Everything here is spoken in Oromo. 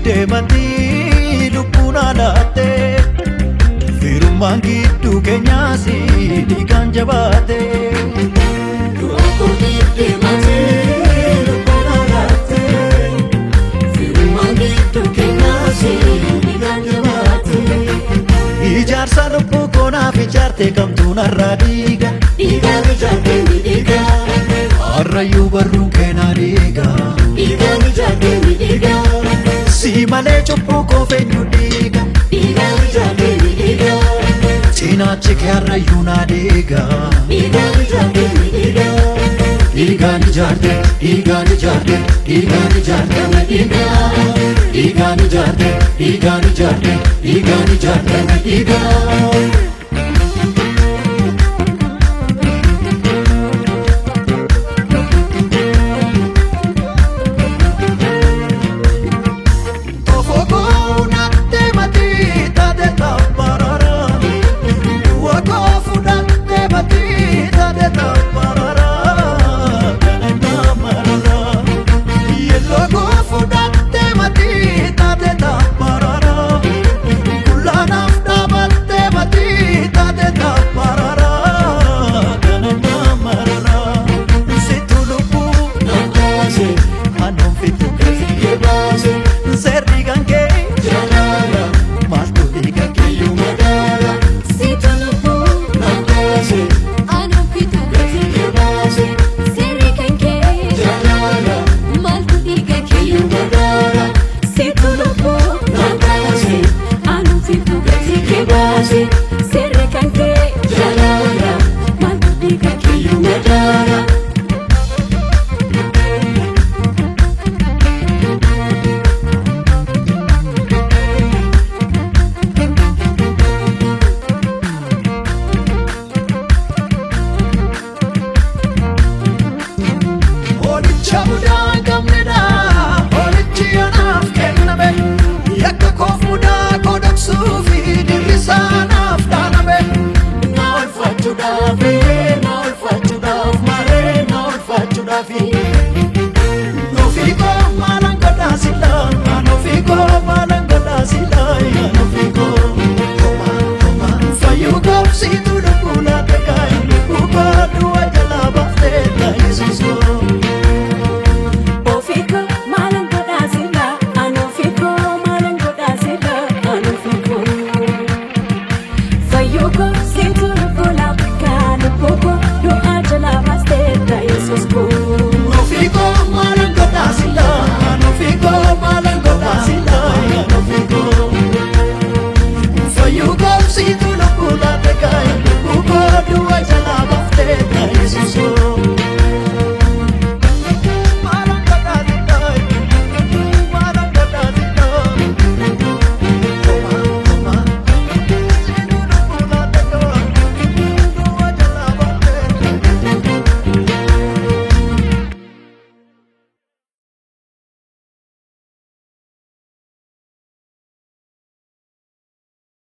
Deemati lubbuna laate firummaan gidduu keenyaasi dhiigaan jabaate. Deemati lubbuna laate firummaan gidduu keenyaasi dhiigaan jabaate. Ijaarsa lubbuu koonaaf ijaarte kamtuun har'a dhiiga. Dhiigaan ijaarte ni dhiiga. Harrayyuu barruun keenaa dhiiga. Dhiigaan ijaarte ni dhiiga. Si malee cubbuu koo feenyu dhiiga. Dhiigaan ijaarte ni dhiiga. Cinaachi kee harrayyuu naa dhiiga. Dhiigaan ijaarte ni dhiiga. Dhiigaan ijaarte, dhiigaan ijaarte, dhiigaan ijaarte ni dhiiga. Dhiigaan ijaarte, dhiigaan ijaarte, dhiigaan ijaarte ni dhiiga.